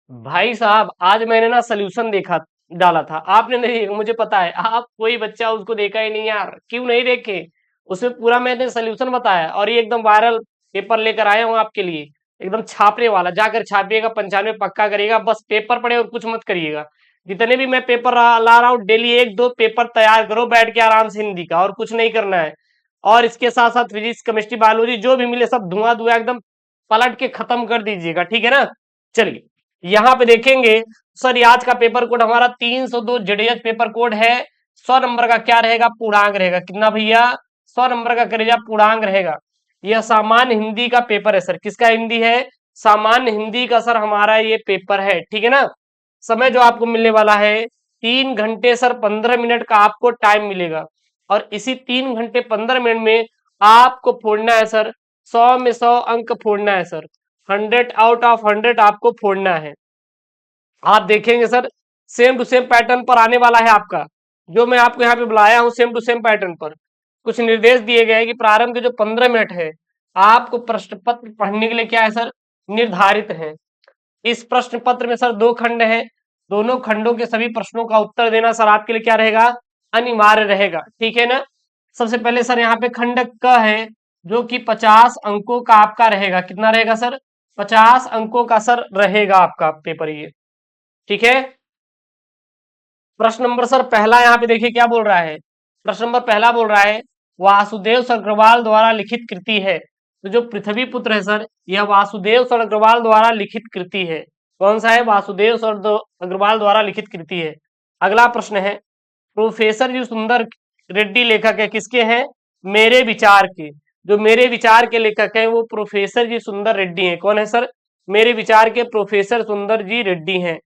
भाई साहब आज मैंने ना सोल्यूशन देखा, डाला था आपने नहीं देखा, मुझे पता है आप कोई बच्चा उसको देखा ही नहीं यार, क्यों नहीं देखे। उसमें पूरा मैंने सोल्यूशन बताया और ये एकदम वायरल पेपर लेकर आया हूँ आपके लिए, एकदम छापने वाला। जाकर छापिएगा, 95 पक्का करिएगा, बस पेपर पढ़े और कुछ मत करिएगा। जितने भी मैं पेपर ला रहा हूँ डेली एक दो पेपर तैयार करो बैठ के आराम से हिंदी का, और कुछ नहीं करना है। और इसके साथ साथ फिजिक्स केमिस्ट्री बायोलॉजी जो भी मिले सब धुआं धुआं एकदम पलट के खत्म कर दीजिएगा, ठीक है ना। चलिए यहाँ पे देखेंगे सर, ये आज का पेपर कोड हमारा 302 जेडीएस पेपर कोड है। 100 नंबर का क्या रहेगा, पूर्णांक रहेगा। कितना भैया, 100 नंबर का करेगा पूर्णांक रहेगा। यह सामान्य हिंदी का पेपर है सर। किसका हिंदी है, सामान्य हिंदी का सर हमारा ये पेपर है, ठीक है ना। समय जो आपको मिलने वाला है 3 घंटे सर 15 मिनट का आपको टाइम मिलेगा, और इसी 3 घंटे 15 मिनट में आपको फोड़ना है सर, 100 में 100 अंक फोड़ना है सर। 100 आउट ऑफ 100 आपको फोड़ना है। आप देखेंगे sir same to same pattern पर आने वाला है आपका, जो मैं आपको यहाँ पे बुलाया हूँ सेम टू सेम पैटर्न पर। कुछ निर्देश दिए गए हैं कि प्रारंभ के जो 15 मिनट है आपको प्रश्न पत्र पढ़ने के लिए क्या है सर, निर्धारित है। इस प्रश्न पत्र में सर 2 खंड हैं, दोनों खंडों के सभी प्रश्नों का उत्तर देना सर आपके लिए क्या रहेगा, अनिवार्य रहेगा, ठीक है ना। सबसे पहले सर यहाँ पे खंड क है, जो कि 50 अंकों का आपका रहेगा। कितना रहेगा सर, 50 अंकों का सर रहेगा आपका पेपर ये, ठीक है। प्रश्न नंबर सर पहला यहाँ पे देखिए क्या बोल रहा है। प्रश्न नंबर पहला बोल रहा है वासुदेव सरग्रवाल द्वारा लिखित कृति है। तो जो पृथ्वी पुत्र है सर, यह वासुदेव सरग्रवाल द्वारा लिखित कृति है। कौन सा है, वासुदेव सरग्रवाल द्वारा लिखित कृति है। अगला प्रश्न है प्रोफेसर जी सुंदर रेड्डी लेखक है, किसके हैं, मेरे विचार के। जो मेरे विचार के लेखक हैं वो प्रोफेसर जी सुंदर रेड्डी हैं। कौन है सर, मेरे विचार के प्रोफेसर सुंदर जी रेड्डी हैं।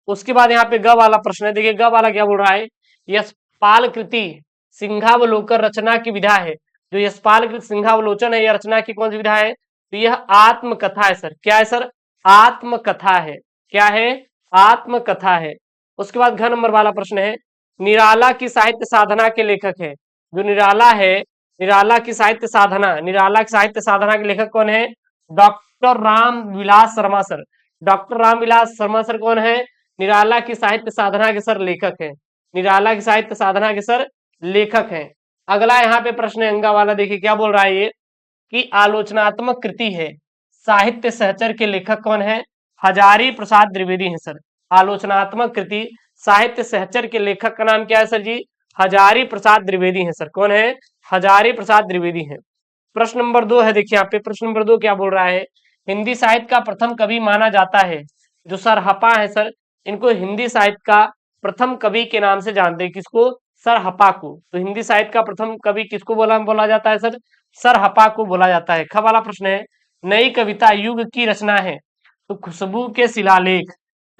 उसके बाद यहाँ पे ग वाला प्रश्न है, देखिए ग वाला क्या बोल रहा है, यशपाल कृति सिंहावलोकन रचना की विधा है। जो यशपाल कृति सिंहावलोचन है, यह रचना की कौन सी विधा है, तो यह आत्मकथा है सर। क्या है सर, आत्मकथा है। क्या है, आत्मकथा है। उसके बाद घ नंबर वाला प्रश्न है निराला की साहित्य साधना के लेखक है। जो निराला है, निराला की साहित्य साधना, निराला की साहित्य साधना के लेखक कौन है, doctor Ram Vilas Sharma sir. Doctor Ram Vilas Sharma sir कौन है, निराला की साहित्य साधना के सर लेखक है। निराला की साहित्य साधना के सर लेखक हैं। अगला यहाँ पे प्रश्न है अंगा वाला, देखिए क्या बोल रहा है ये कि आलोचनात्मक कृति है, साहित्य सहचर के लेखक कौन है, हजारी प्रसाद द्विवेदी हैं सर। आलोचनात्मक कृति साहित्य सहचर के लेखक का नाम क्या है सर जी, हजारी प्रसाद द्विवेदी हैं सर। कौन है, हजारी प्रसाद द्विवेदी हैं। प्रश्न नंबर 2 है, देखिए यहाँ पे प्रश्न नंबर 2 क्या बोल रहा है, हिंदी साहित्य का प्रथम कवि माना जाता है। जो सर हपा है सर, इनको हिंदी साहित्य का प्रथम कवि के नाम से जानते हैं। किसको, सर हपा को। तो हिंदी साहित्य का प्रथम कवि किसको बोला जाता है सर, सर हपा को बोला जाता है। ख वाला प्रश्न है नई कविता युग की रचना है। तो खुशबू के शिलालेख,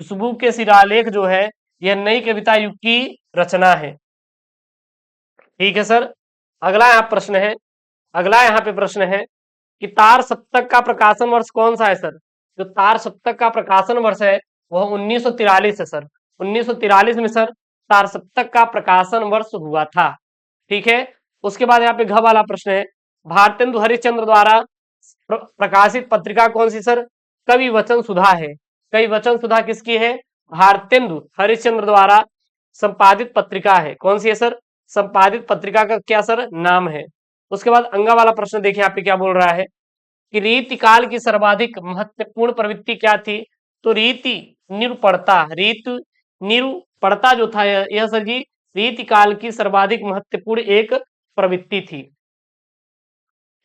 खुशबू के शिलालेख जो है यह नई कविता युग की रचना है, ठीक है सर। अगला यहाँ प्रश्न है, अगला यहाँ पे प्रश्न है कि तार सप्तक का प्रकाशन वर्ष कौन सा है सर। जो तार सप्तक का प्रकाशन वर्ष है वह 1943 है सर। 1943 में सर तार सप्तक का प्रकाशन वर्ष हुआ था, ठीक है। उसके बाद यहाँ पे घ वाला प्रश्न है भारतेंदु हरिश्चंद्र द्वारा प्रकाशित पत्रिका कौन सी सर, कवि वचन सुधा है। कवि वचन सुधा किसकी है, भारतेंदु हरिश्चंद्र द्वारा संपादित पत्रिका है। कौन सी है सर, संपादित पत्रिका का क्या सर नाम है। उसके बाद अंगा वाला प्रश्न देखिए यहाँ पे क्या बोल रहा है कि रीति काल की सर्वाधिक महत्वपूर्ण प्रवृत्ति क्या थी। तो रीति निरूपणता, रीति निरूपणता जो था यह सर जी रीति काल की सर्वाधिक महत्वपूर्ण एक प्रवृत्ति थी।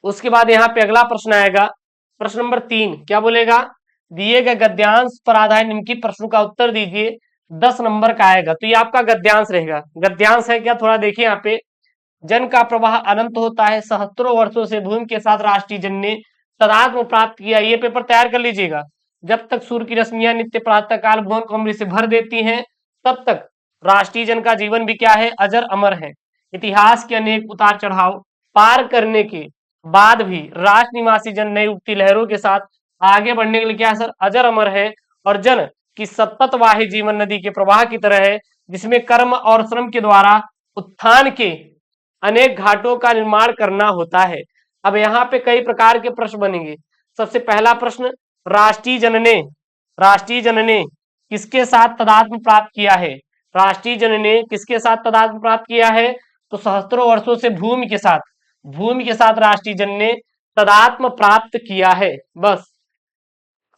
उसके बाद यहाँ पे अगला प्रश्न आएगा, प्रश्न नंबर 3 क्या बोलेगा, दिए गए गद्यांश पर आधारित निम्नलिखित प्रश्नों का उत्तर दीजिए। 10 नंबर का आएगा। तो ये आपका गद्यांश रहेगा। गद्यांश है क्या, थोड़ा देखिए यहाँ पे, जन का प्रवाह अनंत होता है, सहस्त्रों वर्षों से भूमि के साथ राष्ट्रीय जन ने तदात्म प्राप्त किया। ये पेपर तैयार कर लीजिएगा। जब तक सूर्य की रश्मियां नित्य प्रातः काल भुवन को अमृत से भर देती हैं, तब तक राष्ट्रीय जन का जीवन भी क्या है, अजर अमर है। इतिहास के अनेक उतार चढ़ाव पार करने के बाद भी राष्ट्र निवासी जन नई उठती लहरों के साथ आगे बढ़ने के लिए क्या है सर, अजर अमर है। और जन की सतत वाही जीवन नदी के प्रवाह की तरह है, जिसमें कर्म और श्रम के द्वारा उत्थान के अनेक घाटों का निर्माण करना होता है। अब यहाँ पे कई प्रकार के प्रश्न बनेंगे। सबसे पहला प्रश्न, राष्ट्रीय जन ने किसके साथ तदात्म प्राप्त किया है? राष्ट्रीय जन ने किसके साथ तदात्म प्राप्त किया है? तो सहस्त्रों वर्षों से भूमि के साथ राष्ट्रीय जन ने तदात्म प्राप्त किया है। बस।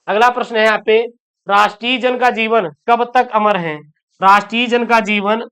अगला प्रश्न है यहाँ पे, राष्ट्रीय जन का जीवन कब तक अमर है? राष्ट्रीय जन का जीवन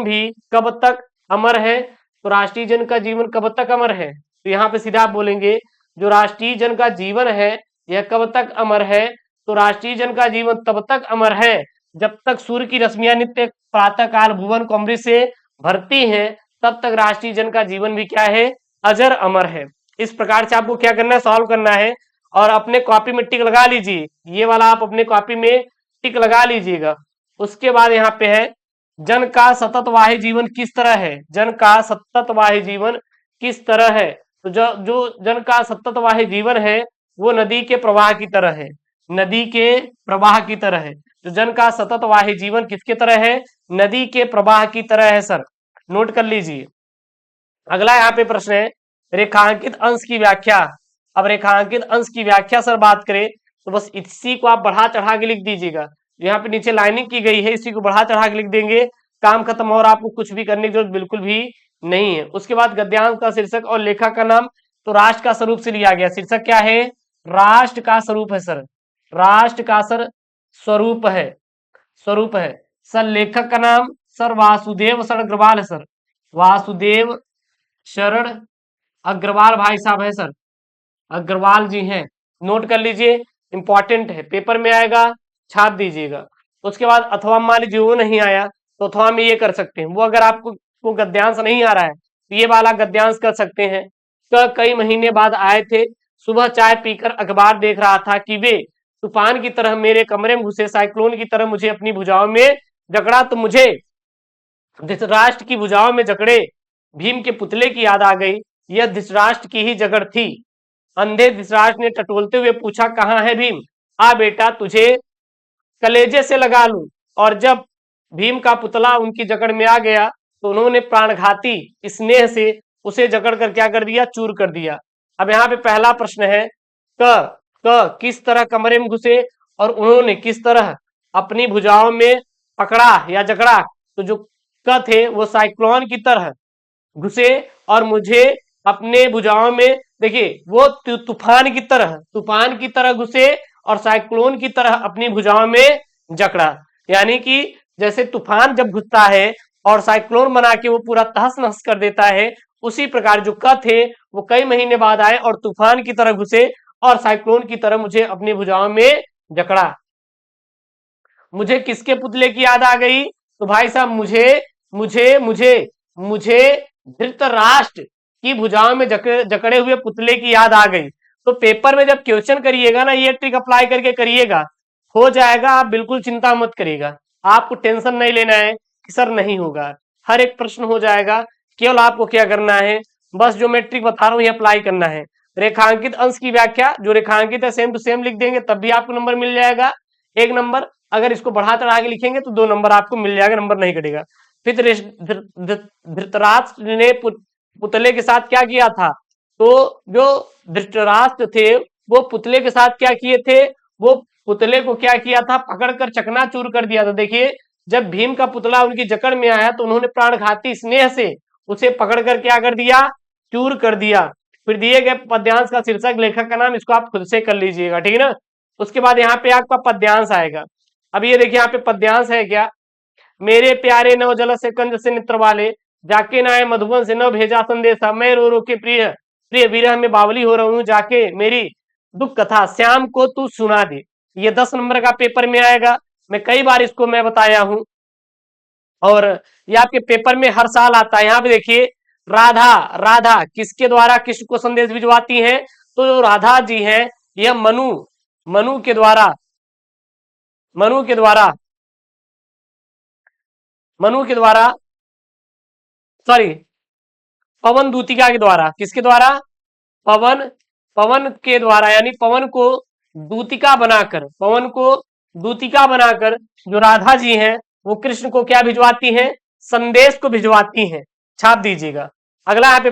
भी कब तक अमर है? तो राष्ट्रीय जन का जीवन कब तक अमर है? तो यहाँ पे सीधा आप बोलेंगे जो राष्ट्रीय जन का जीवन है यह कब तक अमर है? तो राष्ट्रीय जन का जीवन तब तक अमर है जब तक सूर्य की रश्मियां नित्य प्रातः काल भुवन को अमृत से भरती हैं, तब तक राष्ट्रीय जन का जीवन भी क्या है? अजर अमर है। इस प्रकार से आपको क्या करना है? सॉल्व करना है और अपने कॉपी में टिक लगा लीजिए। ये वाला आप अपने कॉपी में टिक लगा लीजिएगा। उसके बाद यहाँ पे है, जन का सततवाही जीवन किस तरह है? जन का सततवाही जीवन किस तरह है? तो जो जन का सततवाही जीवन है वो नदी के प्रवाह की तरह है। नदी के प्रवाह की तरह है। तो जन का सततवाही जीवन किसके तरह है? नदी के प्रवाह की तरह है सर। नोट कर लीजिए। अगला यहाँ पे प्रश्न है, रेखांकित अंश की व्याख्या। अब रेखांकित अंश की व्याख्या सर बात करें तो बस इसी को आप बढ़ा चढ़ा के लिख दीजिएगा। यहाँ पे नीचे लाइनिंग की गई है, इसी को बढ़ा चढ़ा के लिख देंगे, काम खत्म और आपको कुछ भी करने की जरूरत बिल्कुल भी नहीं है। उसके बाद गद्यांश का शीर्षक और लेखक का नाम, तो राष्ट्र का स्वरूप से लिया गया। शीर्षक क्या है? राष्ट्र का स्वरूप है सर। राष्ट्र का सर स्वरूप है, स्वरूप है सर। लेखक का नाम सर वासुदेव शरण अग्रवाल है सर। वासुदेव शरण अग्रवाल भाई साहब है सर, अग्रवाल जी हैं। नोट कर लीजिए, इंपॉर्टेंट है, पेपर में आएगा, छाप दीजिएगा। उसके बाद अथवा मान लीजिए वो नहीं आया तो अथवा में ये कर सकते हैं, वो अगर आपको गद्यांश नहीं आ रहा है तो ये वाला गद्यांश कर सकते हैं। तो कई महीने बाद आए थे, सुबह चाय पीकर अखबार देख रहा था कि वे तूफान की तरह मेरे कमरे में घुसे, साइक्लोन की तरह मुझे अपनी भुजाओं में जकड़ा, तो मुझे धृतराष्ट्र की भुजाओं में जकड़े भीम के पुतले की याद आ गई। यह धृतराष्ट्र की ही जगड़ थी। अंधे धृतराष्ट्र ने टटोलते हुए पूछा, कहाँ है भीम? आ बेटा, तुझे कलेजे से लगा लूं। और जब भीम का पुतला उनकी जकड़ में आ गया तो उन्होंने प्राणघाती स्नेह से उसे जकड़ कर क्या कर दिया? चूर कर दिया। अब यहाँ पे पहला प्रश्न है, क किस तरह कमरे में घुसे और उन्होंने किस तरह अपनी भुजाओं में पकड़ा या जकड़ा? तो जो क थे वो साइक्लोन की तरह घुसे और मुझे अपने भुजाओं में, देखिए वो तूफान की तरह घुसे और साइक्लोन की तरह अपनी भुजाओं में जकड़ा। यानी कि जैसे तूफान जब घुसता है और साइक्लोन बना के वो पूरा तहस नहस कर देता है, उसी प्रकार जो क थे वो कई महीने बाद आए और तूफान की तरह घुसे और साइक्लोन की तरह मुझे अपनी भुजाओं में जकड़ा। मुझे किसके पुतले की याद आ गई? तो भाई साहब मुझे मुझे मुझे मुझे धृतराष्ट्र की भुजाओं में जकड़े हुए पुतले की याद आ गई। तो पेपर में जब क्वेश्चन करिएगा ना, ये ट्रिक अप्लाई करके करिएगा, हो जाएगा। आप बिल्कुल चिंता मत करिएगा, आपको टेंशन नहीं लेना है कि सर नहीं होगा, हर एक प्रश्न हो जाएगा। केवल आपको क्या करना है, बस जो मैं ट्रिक बता रहा हूँ ये अप्लाई करना है। रेखांकित अंश की व्याख्या, जो रेखांकित है सेम टू सेम लिख देंगे तब भी आपको नंबर मिल जाएगा, 1 नंबर। अगर इसको बढ़ा चढ़ा के लिखेंगे तो 2 नंबर आपको मिल जाएगा, नंबर नहीं कटेगा। फिर धृतराष्ट्र ने पुतले के साथ क्या किया था? तो जो धृतराष्ट्र थे वो पुतले के साथ क्या किए थे? वो पुतले को क्या किया था? पकड़कर चकनाचूर कर दिया था। देखिए जब भीम का पुतला उनकी जकड़ में आया तो उन्होंने प्राणघाती स्नेह से उसे पकड़कर क्या कर दिया? चूर कर दिया। फिर दिए गए पद्यांश का शीर्षक, लेखक का नाम, इसको आप खुद से कर लीजिएगा, ठीक है ना। उसके बाद यहाँ पे आपका पद्यांश आएगा। अब ये देखिए यहाँ पे पद्यांश है क्या, मेरे प्यारे नव जल से कंज से नेत्र वाले, जाके न आए मधुबन से न भेजा संदेशा, मैं रो रो के प्रिय प्रिय विरह में बावली हो रहा हूँ, जाके मेरी दुख कथा श्याम को तू सुना दे। ये 10 नंबर का पेपर में आएगा। मैं कई बार इसको मैं बताया हूं और ये आपके पेपर में हर साल आता है। यहाँ पे देखिए राधा, राधा किसके द्वारा कृष्ण को संदेश भिजवाती हैं? तो जो राधा जी हैं यह मनु के द्वारा सॉरी पवन दूतिका के द्वारा, किसके द्वारा? पवन के द्वारा, यानी पवन को दूतिका बनाकर जो राधा जी हैं वो कृष्ण को क्या भिजवाती हैं? संदेश को भिजवाती हैं। छाप दीजिएगा। अगला यहाँ पे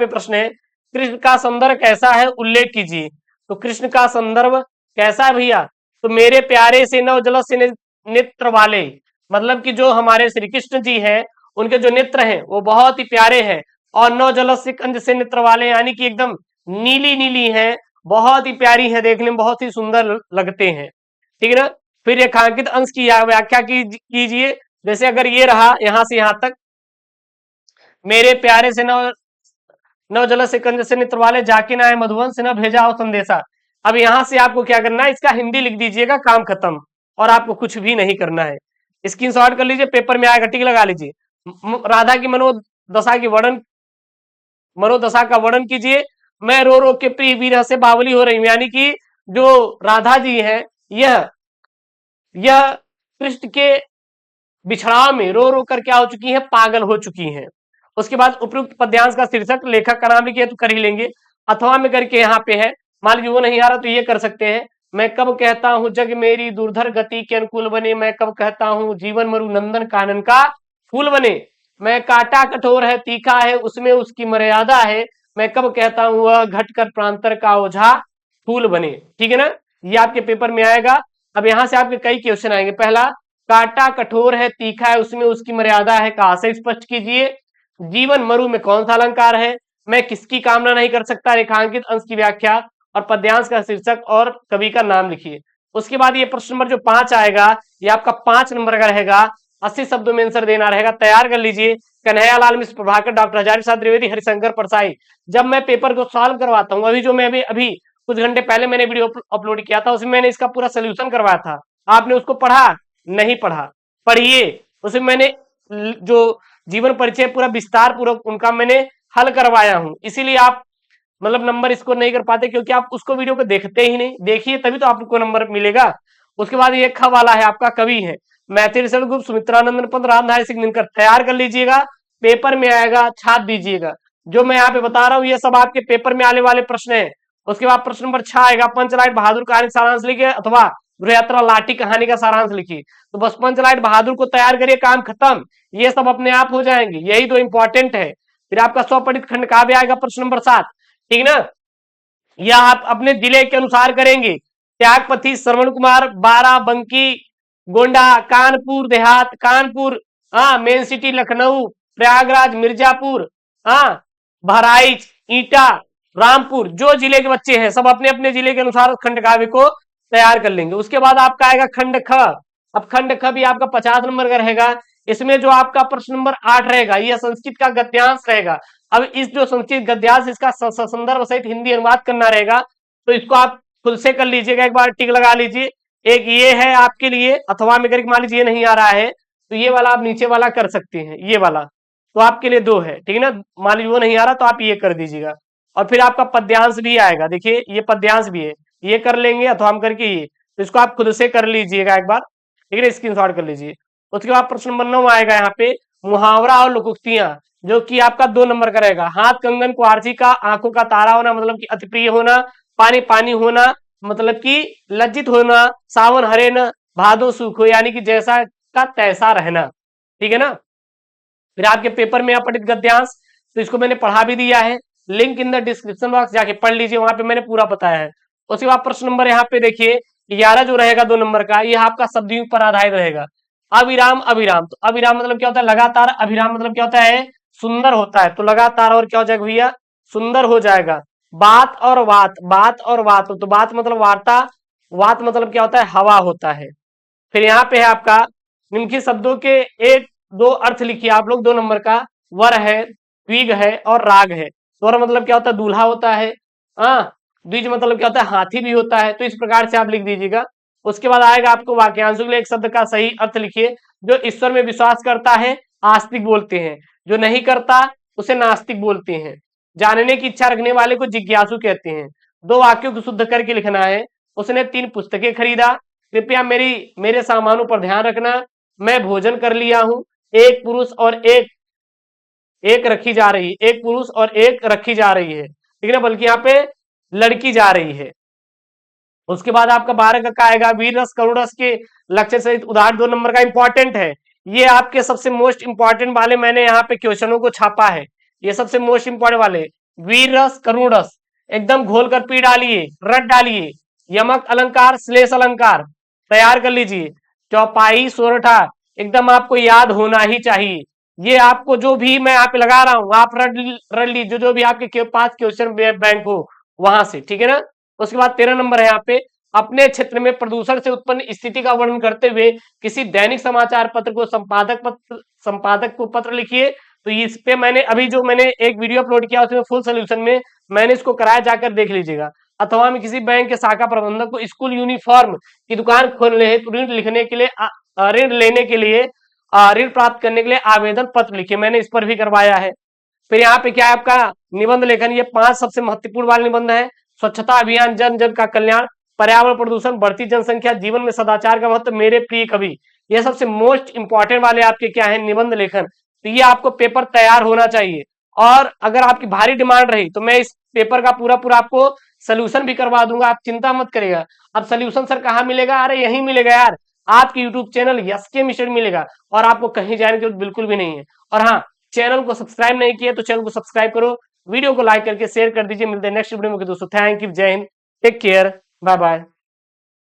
प्रश्न है, कृष्ण का संदर्भ कैसा है? उल्लेख कीजिए। तो कृष्ण का संदर्भ कैसा है भैया? तो मेरे प्यारे से नवजल से नेत्र वाले, मतलब कि जो हमारे श्री कृष्ण जी हैं उनके जो नेत्र हैं वो बहुत ही प्यारे हैं, और नवजल से कंज से नेत्र वाले यानी कि एकदम नीली नीली हैं, बहुत ही प्यारी है, देखने में बहुत ही सुंदर लगते हैं। ठीक है ना। फिर रेखांकित अंश की व्याख्या कीजिए। जैसे अगर ये रहा यहां से यहां तक, मेरे प्यारे से नवजल से कंज से नेत्र वाले, जाके ना आए मधुवन से न भेजा हो संदेशा। अब यहां से आपको क्या करना है, इसका हिंदी लिख दीजिएगा, काम खत्म, और आपको कुछ भी नहीं करना है। स्क्रीनशॉट कर लीजिए, पेपर में आएगा, टिक लगा लीजिए। राधा की मनोदशा का वर्णन कीजिए। मैं रो रो के प्रिय विरह से बावली हो रही हूं, यानी कि जो राधा जी है यह कृष्ण के बिछड़ाव में रो रो कर क्या हो चुकी है, पागल हो चुकी हैं। उसके बाद उपयुक्त पद्यांश का शीर्षक लेखक का नाम लिखिए तो कर ही लेंगे, अथवा में करके यहाँ पे है। मान लीजिए वो नहीं आ रहा तो ये कर सकते हैं, मैं कब कहता हूं जग मेरी दुर्धर गति के अनुकूल बने, मैं कब कहता हूं जीवन मरु नंदन कानन का फूल बने, मैं काटा कठोर है तीखा है उसमें उसकी मर्यादा है, मैं कब कहता हूं वह घटकर प्रांतर का ओझा फूल बने। ठीक है ना, ये आपके पेपर में आएगा। अब यहां से आपके कई क्वेश्चन आएंगे। पहला, काटा कठोर है तीखा है उसमें उसकी मर्यादा है कहा से स्पष्ट कीजिए। जीवन मरु में कौन सा अलंकार है, मैं किसकी कामना नहीं कर सकता, रेखांकित अंश की व्याख्या, और पद्यांश का शीर्षक और कवि का नाम लिखिए। उसके बाद ये प्रश्न नंबर जो 5 आएगा, ये आपका 5 नंबर का रहेगा, 80 शब्दों में आंसर देना रहेगा, तैयार कर लीजिए। कन्हैयालाल मिश्र प्रभाकर, डॉक्टर हजारी प्रसाद द्विवेदी, हरिशंकर परसाई। जब मैं पेपर को सॉल्व करवाता हूँ, अभी जो मैं अभी कुछ घंटे पहले मैंने वीडियो अपलोड किया था, उसमें मैंने इसका पूरा सोल्यूशन करवाया था, आपने उसको पढ़ा नहीं पढ़ा, पढ़िए। उसमें मैंने जो जीवन परिचय पूरा विस्तार पूर्वक उनका मैंने हल करवाया हूं, इसीलिए आप मतलब नंबर स्कोर नहीं कर पाते, क्योंकि आप उसको वीडियो को देखते ही नहीं, देखिए तभी तो आपको नंबर मिलेगा। उसके बाद ये ख वाला है, आपका कवि है मैथिली शरण गुप्त, सुमित्रानंदन पंत, रामधारी सिंह दिनकर। तैयार कर लीजिएगा, पेपर में आएगा, छाप दीजिएगा। जो मैं यहाँ पे बता रहा हूँ ये सब आपके पेपर में आने वाले प्रश्न है। उसके बाद प्रश्न नंबर 6 आएगा, पंचलाइट बहादुर कहानी सारांश लिखिए, अथवा गृह यात्रा लाठी कहानी का सारांश लिखिए। तो बस पंचलाइट बहादुर को तैयार करिए, काम खत्म, ये सब अपने आप हो जाएंगे, यही तो इंपॉर्टेंट है। फिर आपका स्वपठित खंड काव्य आएगा, प्रश्न नंबर 7। ठीक ना, यह आप अपने जिले के अनुसार करेंगे। त्यागपति, श्रवण कुमार, बाराबंकी, गोंडा, कानपुर देहात, कानपुर, हाँ मेन सिटी लखनऊ, प्रयागराज, मिर्जापुर, हाँ बहराइच, ईटा, रामपुर, जो जिले के बच्चे हैं सब अपने अपने जिले के अनुसार खंड काव्य को तैयार कर लेंगे। उसके बाद आपका आएगा खंड ख। अब खंड ख भी आपका 50 नंबर का रहेगा। इसमें जो आपका प्रश्न नंबर 8 रहेगा, यह संस्कृत का गद्यांश रहेगा। अब इस जो संस्कृत गद्यांश, इसका संदर्भ सहित हिंदी अनुवाद करना रहेगा, तो इसको आप खुद से कर लीजिएगा, एक बार टिक लगा लीजिए। एक ये है आपके लिए, अथवा में करके मान लीजिए ये नहीं आ रहा है तो ये वाला आप नीचे वाला कर सकते हैं, ये वाला तो आपके लिए 2 है। ठीक है ना, मान लीजिए वो नहीं आ रहा तो आप ये कर दीजिएगा। और फिर आपका पद्यांश भी आएगा, देखिए ये पद्यांश भी है, ये कर लेंगे अथवा हम करके ये, तो इसको आप खुद से कर लीजिएगा एक बार। ठीक है ना, स्क्रीनशॉट कर लीजिए। उसके बाद प्रश्न नंबर 9 आएगा यहाँ पे, मुहावरा और लोकोक्तियां, जो कि आपका 2 नंबर का रहेगा। हाथ कंगन को आरसी का, आंखों का तारा होना मतलब कि अति प्रिय होना, पानी पानी होना मतलब कि लज्जित होना, सावन हरे न भादो सुख हो यानी कि जैसा का तैसा रहना। ठीक है ना, फिर आपके पेपर में अपठित गद्यांश, तो इसको मैंने पढ़ा भी दिया है, link in the description box, जाके पढ़ लीजिए, वहां पे मैंने पूरा बताया है। उसके बाद प्रश्न नंबर यहाँ पे देखिए 11 जो रहेगा 2 नंबर का, ये आपका शब्दयुग पर आधारित रहेगा। अविराम अविराम, तो अविराम मतलब क्या होता है, लगातार। अभिराम मतलब क्या होता है, सुंदर होता है, तो लगातार और क्या हो जाएगा भैया, सुंदर हो जाएगा। बात और वात, बात और वात, तो बात मतलब वार्ता, वात मतलब क्या होता है, हवा होता है। फिर यहाँ पे है आपका निम्नलिखित शब्दों के एक दो अर्थ लिखिए आप लोग, 2 नंबर का। वर है, द्विग है और राग है। वर मतलब क्या होता है, दूल्हा होता है। हाँ, द्विज मतलब क्या होता है, हाथी भी होता है। तो इस प्रकार से आप लिख दीजिएगा। उसके बाद आएगा आपको वाक्यांशों के लिए एक शब्द का सही अर्थ लिखिए। जो ईश्वर में विश्वास करता है आस्तिक बोलते हैं, जो नहीं करता उसे नास्तिक बोलते हैं। जानने की इच्छा रखने वाले को जिज्ञासु कहते हैं। 2 वाक्यों को शुद्ध करके लिखना है। उसने 3 पुस्तकें खरीदा। कृपया मेरे सामानों पर ध्यान रखना। मैं भोजन कर लिया हूं। एक पुरुष और एक रखी जा रही, एक पुरुष और एक रखी जा रही है, ठीक है ना, बल्कि यहाँ पे लड़की जा रही है। उसके बाद आपका 12 का आएगा, वीर रस करुण रस के लक्ष्य सहित उदाहरण 2 नंबर का इंपॉर्टेंट है। ये आपके सबसे मोस्ट इंपॉर्टेंट वाले मैंने यहाँ पे क्वेश्चनों को छापा है, ये सबसे मोस्ट इंपॉर्टेंट वाले। वीर रस करुण रस एकदम घोल कर पी डालिए, रट डालिए, यमक अलंकार / अलंकार तैयार कर लीजिए। चौपाई सोरठा एकदम आपको याद होना ही चाहिए। ये आपको जो भी मैं यहाँ पे लगा रहा हूं आप रट लीजिए, जो भी आपके पास क्वेश्चन बैंक हो वहां से, ठीक है ना। उसके बाद 13 नंबर है यहाँ पे, अपने क्षेत्र में प्रदूषण से उत्पन्न स्थिति का वर्णन करते हुए किसी दैनिक समाचार पत्र को संपादक को पत्र लिखिए। तो इस पे मैंने अभी जो मैंने एक वीडियो अपलोड किया उसमें फुल सोल्यूशन में मैंने इसको कराया, जाकर देख लीजिएगा। अथवा में किसी बैंक के शाखा प्रबंधक को स्कूल यूनिफॉर्म की दुकान खोलने हेतु ऋण लिखने के लिए ऋण लेने के लिए ऋण प्राप्त करने के लिए आवेदन पत्र लिखे, मैंने इस पर भी करवाया है। फिर यहाँ पे क्या है आपका निबंध लेखन, ये 5 सबसे महत्वपूर्ण वाले निबंध है। स्वच्छता अभियान, जन जन का कल्याण, पर्यावरण प्रदूषण, बढ़ती जनसंख्या, जीवन में सदाचार का महत्व, मेरे प्रिय कवि, ये सबसे मोस्ट इंपॉर्टेंट वाले आपके क्या है निबंध लेखन। तो ये आपको पेपर तैयार होना चाहिए। और अगर आपकी भारी डिमांड रही तो मैं इस पेपर का पूरा पूरा आपको सोल्यूशन भी करवा दूंगा, आप चिंता मत करिएगा। अब सोल्यूशन सर कहाँ मिलेगा? अरे यहीं मिलेगा यार, आपके यूट्यूब चैनल यस के मिशन मिलेगा, और आपको कहीं जाने की जरूरत बिल्कुल भी नहीं है। और हाँ, चैनल को सब्सक्राइब नहीं किया तो चैनल को सब्सक्राइब करो, वीडियो को लाइक करके शेयर कर दीजिए। मिलते हैं नेक्स्ट वीडियो में दोस्तों। थैंक यू, जय हिंद, टेक केयर, बाय बाय।